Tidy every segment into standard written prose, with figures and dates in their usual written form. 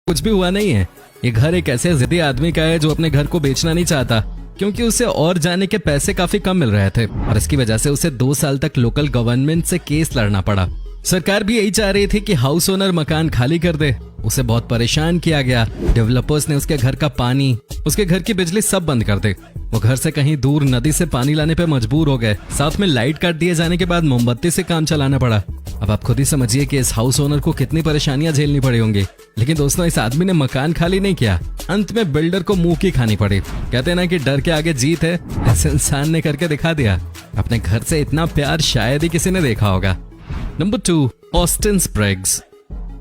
कुछ भी हुआ नहीं है। ये घर एक ऐसे जिद्दी आदमी का है जो अपने घर को बेचना नहीं चाहता, क्योंकि उसे और जाने के पैसे काफी कम मिल रहे थे और इसकी वजह से उसे 2 साल तक लोकल गवर्नमेंट से केस लड़ना पड़ा। सरकार भी यही चाह रही थी कि हाउस ओनर मकान खाली कर दे। उसे बहुत परेशान किया गया। डेवलपर्स ने उसके घर का पानी, उसके घर की बिजली सब बंद कर दे। वो घर से कहीं दूर नदी से पानी लाने पे मजबूर हो गए। साथ में लाइट काट दिए जाने के बाद मोमबत्ती से काम चलाना पड़ा। अब आप खुद ही समझिए कि इस हाउस ओनर को कितनी परेशानियां झेलनी पड़ी होंगी। लेकिन दोस्तों, इस आदमी ने मकान खाली नहीं किया, अंत में बिल्डर को मुंह की खानी पड़ी। कहते हैं ना कि डर के आगे जीत है, ऐसे इंसान ने करके दिखा दिया। अपने घर से इतना प्यार शायद ही किसी ने देखा होगा। Number 2, Austin Spriggs.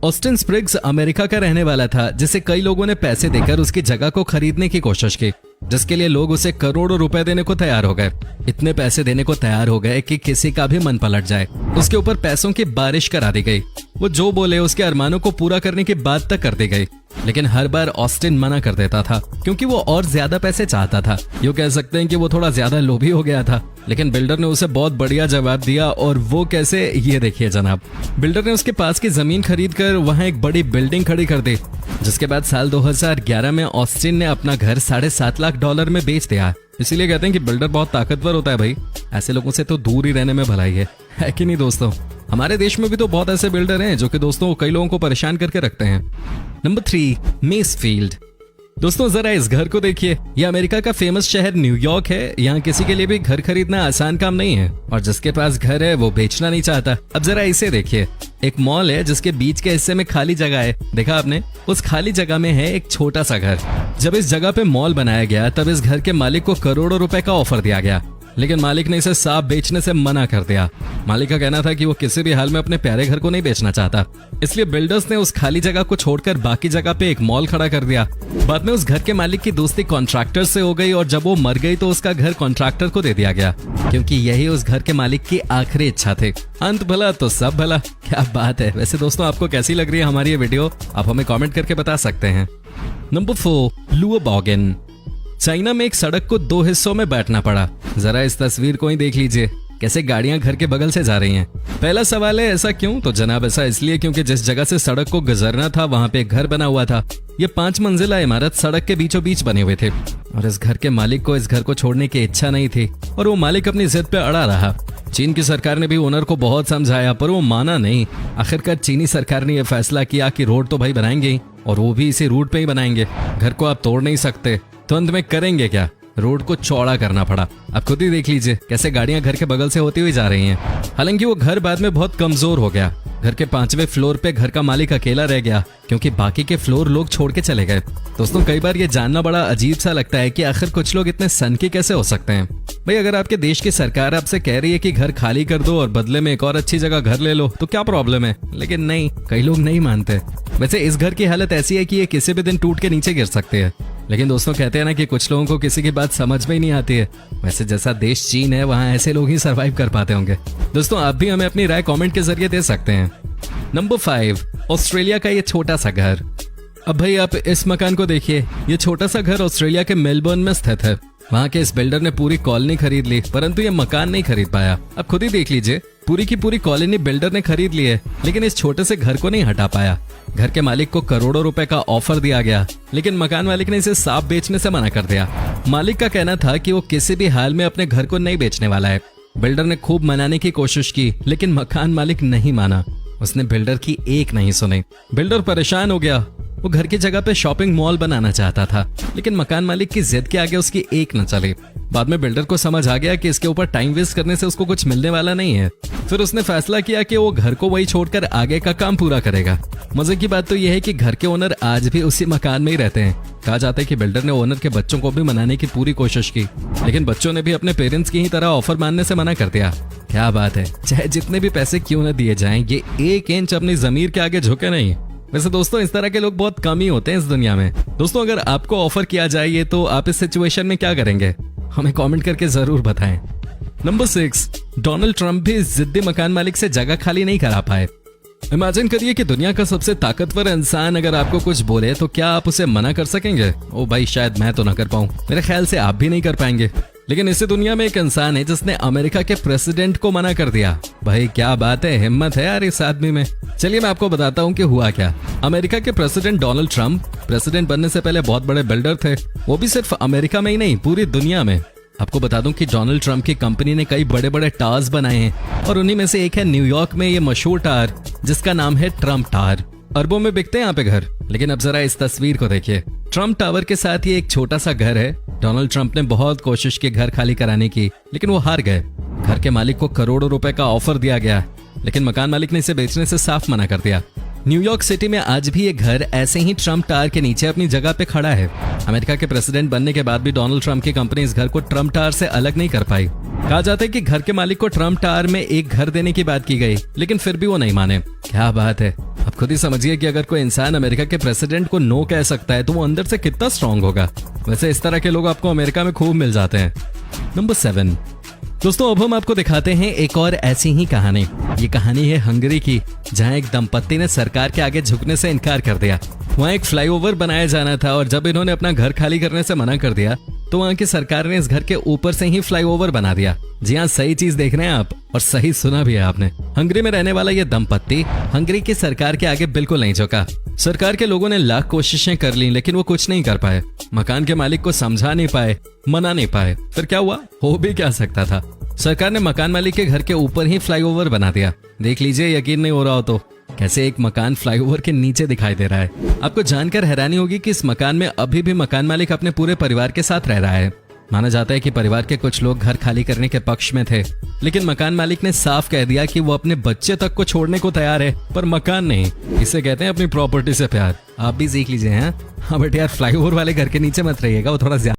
Austin Spriggs America का रहने वाला था, जिसे कई लोगों ने पैसे देकर उसकी जगह को खरीदने की कोशिश की, जिसके लिए लोग उसे करोड़ों रुपए देने को तैयार हो गए। इतने पैसे देने को तैयार हो गए कि किसी का भी मन पलट जाए। उसके ऊपर पैसों की बारिश करा दी गई। वो जो बोले उसके अरमानों को पूरा करने की बात तक कर दी गई, लेकिन हर बार ऑस्टिन मना कर देता था, क्योंकि वो और ज्यादा पैसे चाहता था। यूं कह सकते हैं कि वो थोड़ा ज्यादा लोभी हो गया था। लेकिन बिल्डर ने उसे बहुत बढ़िया जवाब दिया, और वो कैसे, ये देखिए जनाब। बिल्डर ने उसके पास की जमीन खरीद कर वहां एक बड़ी बिल्डिंग खड़ी कर दी, जिसके बाद साल 2011 में ऑस्टिन ने अपना घर $7.5 लाख में बेच दिया। इसीलिए कहते हैं कि बिल्डर बहुत ताकतवर होता है भाई। ऐसे लोगों से तो दूर ही रहने में भलाई है कि नहीं दोस्तों? हमारे देश में भी तो बहुत ऐसे बिल्डर हैं जो कि दोस्तों कई लोगों को परेशान करके रखते हैं। Number 3, Masefield. दोस्तों जरा इस घर को देखिए। यह अमेरिका का फेमस शहर न्यूयॉर्क है। यहाँ किसी के लिए भी घर खरीदना आसान काम नहीं है, और जिसके पास घर है वो बेचना नहीं चाहता। अब जरा इसे देखिए। एक मॉल है जिसके बीच के हिस्से में खाली जगह है, देखा आपने? उस खाली जगह में है एक छोटा सा घर। जब इस जगह पे मॉल बनाया गया तब इस घर के मालिक को करोड़ों रुपए का ऑफर दिया गया, लेकिन मालिक ने इसे साफ बेचने से मना कर दिया। मालिक का कहना था कि वो किसी भी हाल में अपने प्यारे घर को नहीं बेचना चाहता। इसलिए बिल्डर्स ने उस खाली जगह को छोड़कर बाकी जगह पे एक मॉल खड़ा कर दिया। बाद में उस घर के मालिक की दोस्ती कॉन्ट्रैक्टर से हो गई, और जब वो मर गई तो उसका घर कॉन्ट्रैक्टर को दे दिया गया, क्योंकि यही उस घर के मालिक की आखिरी इच्छा थी। अंत भला तो सब भला। क्या बात है। वैसे दोस्तों, आपको कैसी लग रही है हमारी ये वीडियो? आप हमें कॉमेंट करके बता सकते हैं। नंबर 4, लुओबॉगन। चाइना में एक सड़क को 2 हिस्सों में बांटना पड़ा। जरा इस तस्वीर को ही देख लीजिए, कैसे गाड़ियां घर के बगल से जा रही हैं। पहला सवाल है, ऐसा क्यों? तो जनाब ऐसा इसलिए क्योंकि जिस जगह से सड़क को गुजरना था वहां पे एक घर बना हुआ था। ये 5 मंजिला इमारत सड़क के बीचों बीच बने हुए थे, और इस घर के मालिक को इस घर को छोड़ने की इच्छा नहीं थी, और वो मालिक अपनी जिद पे अड़ा रहा। चीन की सरकार ने भी ओनर को बहुत समझाया, पर वो माना नहीं। आखिरकार चीनी सरकार ने यह फैसला किया कि रोड तो भाई बनाएंगे ही, और वो भी इसी रूट पे ही बनाएंगे। घर को आप तोड़ नहीं सकते, तो अंत में करेंगे क्या? रोड को चौड़ा करना पड़ा। अब खुद ही देख लीजिए कैसे गाड़ियां घर के बगल से होती हुई जा रही हैं। हालांकि वो घर बाद में बहुत कमजोर हो गया। घर के 5वें फ्लोर पे घर का मालिक अकेला रह गया, क्योंकि बाकी के फ्लोर लोग छोड़ के चले गए। दोस्तों कई बार ये जानना बड़ा अजीब सा लगता है कि आखिर कुछ लोग इतने सनकी कैसे हो सकते हैं। भाई अगर आपके देश की सरकार आपसे कह रही है कि घर खाली कर दो और बदले में एक और अच्छी जगह घर ले लो, तो क्या प्रॉब्लम है? लेकिन नहीं, कई लोग नहीं मानते। वैसे इस घर की हालत ऐसी है कि ये किसी भी दिन टूट के नीचे गिर सकते हैं। लेकिन दोस्तों कहते हैं ना कि कुछ लोगों को किसी की बात समझ में ही नहीं आती है। वैसे जैसा देश चीन है, वहाँ ऐसे लोग ही सरवाइव कर पाते होंगे। दोस्तों आप भी हमें अपनी राय कमेंट के जरिए दे सकते हैं। नंबर 5, ऑस्ट्रेलिया का ये छोटा सा घर। अब भाई आप इस मकान को देखिए। ये छोटा सा घर ऑस्ट्रेलिया के मेलबर्न में स्थित है। वहाँ के इस बिल्डर ने पूरी कॉलोनी खरीद ली, परंतु ये मकान नहीं खरीद पाया। अब खुद ही देख लीजिए, पूरी की पूरी कॉलोनी बिल्डर ने खरीद ली है, लेकिन इस छोटे से घर को नहीं हटा पाया। घर के मालिक को करोड़ों रुपए का ऑफर दिया गया, लेकिन मकान मालिक ने इसे साफ बेचने से मना कर दिया। मालिक का कहना था कि वो किसी भी हाल में अपने घर को नहीं बेचने वाला है। बिल्डर ने खूब मनाने की कोशिश की, लेकिन मकान मालिक नहीं माना। उसने बिल्डर की एक नहीं सुनी। बिल्डर परेशान हो गया। वो घर की जगह पे शॉपिंग मॉल बनाना चाहता था, लेकिन मकान मालिक की जिद के आगे उसकी एक न चली। बाद में बिल्डर को समझ आ गया कि इसके ऊपर टाइम वेस्ट करने से उसको कुछ मिलने वाला नहीं है। फिर उसने फैसला किया कि वो घर को वही छोड़कर आगे का काम पूरा करेगा। मजे की बात तो यह है कि घर के ओनर आज भी उसी मकान में ही रहते हैं। कहा जाता है कि बिल्डर ने ओनर के बच्चों को भी मनाने की पूरी कोशिश की, लेकिन बच्चों ने भी अपने पेरेंट्स की ही तरह ऑफर मानने से मना कर दिया। क्या बात है, चाहे जितने भी पैसे क्यों न दिए जाएं, ये 1 इंच अपनी जमीर के आगे झुके नहीं। वैसे दोस्तों इस तरह के लोग बहुत कम ही होते हैं इस दुनिया में। दोस्तों अगर आपको ऑफर किया जाए तो आप इस सिचुएशन में क्या करेंगे? हमें कमेंट करके जरूर बताएं। नंबर 6, डोनाल्ड ट्रंप भी जिद्दी मकान मालिक से जगह खाली नहीं करा पाए। इमेजिन करिए कि दुनिया का सबसे ताकतवर इंसान अगर आपको कुछ बोले तो क्या आप उसे मना कर सकेंगे? ओ भाई शायद मैं तो ना कर पाऊं, मेरे ख्याल से आप भी नहीं कर पाएंगे। लेकिन इसी दुनिया में एक इंसान है जिसने अमेरिका के प्रेसिडेंट को मना कर दिया। भाई क्या बात है, हिम्मत है यार इस आदमी में। चलिए मैं आपको बताता हूँ कि हुआ क्या। अमेरिका के प्रेसिडेंट डोनाल्ड ट्रंप प्रेसिडेंट बनने से पहले बहुत बड़े बिल्डर थे, वो भी सिर्फ अमेरिका में ही नहीं पूरी दुनिया में। आपको बता दूं कि डोनाल्ड ट्रंप की कंपनी ने कई बड़े बड़े टावर्स बनाए हैं और उन्हीं में से एक है न्यूयॉर्क में ये मशहूर टावर जिसका नाम है ट्रंप टावर। अरबों में बिकते हैं यहाँ पे घर। लेकिन अब जरा इस तस्वीर को देखिए। ट्रंप टावर के साथ ये एक छोटा सा घर है। डोनाल्ड ट्रंप ने बहुत कोशिश की घर खाली कराने की, लेकिन वो हार गए। घर के मालिक को करोड़ों रुपए का ऑफर दिया गया, लेकिन मकान मालिक ने इसे बेचने से साफ मना कर दिया। न्यूयॉर्क सिटी में आज भी ये घर ऐसे ही ट्रंप टावर के नीचे अपनी जगह पे खड़ा है। अमेरिका के प्रेसिडेंट बनने के बाद भी डोनाल्ड ट्रंप की कंपनी इस घर को ट्रंप टावर से अलग नहीं कर पाई। कहा जाता है कि घर के मालिक को ट्रंप टावर में एक घर देने की बात की गई, लेकिन फिर भी वो नहीं माने। क्या बात है, आप खुद ही समझिए कि अगर कोई इंसान अमेरिका के प्रेसिडेंट को नो कह सकता है तो वो अंदर से कितना स्ट्रांग होगा। वैसे इस तरह के लोग आपको अमेरिका में खूब मिल जाते हैं। नंबर 7। दोस्तों अब हम आपको दिखाते हैं एक और ऐसी ही कहानी। ये कहानी है हंगरी की, जहां एक दंपत्ति ने सरकार के आगे झुकने से इनकार कर दिया। वहां एक फ्लाईओवर बनाया जाना था और जब इन्होंने अपना घर खाली करने से मना कर दिया तो वहां की सरकार ने इस घर के ऊपर से ही फ्लाईओवर बना दिया। जी हाँ, सही चीज देख रहे हैं आप और सही सुना भी है आपने। हंगरी में रहने वाला ये दंपत्ति हंगरी की सरकार के आगे बिल्कुल नहीं झुका। सरकार के लोगों ने लाख कोशिशें कर ली, लेकिन वो कुछ नहीं कर पाए। मकान के मालिक को समझा नहीं पाए, मना नहीं पाए। फिर क्या हुआ, हो भी क्या सकता था। सरकार ने मकान मालिक के घर के ऊपर ही फ्लाईओवर बना दिया। देख लीजिए, यकीन नहीं हो रहा हो तो कैसे एक मकान फ्लाईओवर के नीचे दिखाई दे रहा है। आपको जानकर हैरानी होगी कि इस मकान में अभी भी मकान मालिक अपने पूरे परिवार के साथ रह रहा है। माना जाता है कि परिवार के कुछ लोग घर खाली करने के पक्ष में थे, लेकिन मकान मालिक ने साफ कह दिया कि वो अपने बच्चे तक को छोड़ने को तैयार है, पर मकान नहीं। इसे कहते हैं अपनी प्रॉपर्टी से प्यार। आप भी सीख लीजिए। हाँ बट यार, फ्लाईओवर वाले घर के नीचे मत रहिएगा, वो थोड़ा ज्यादा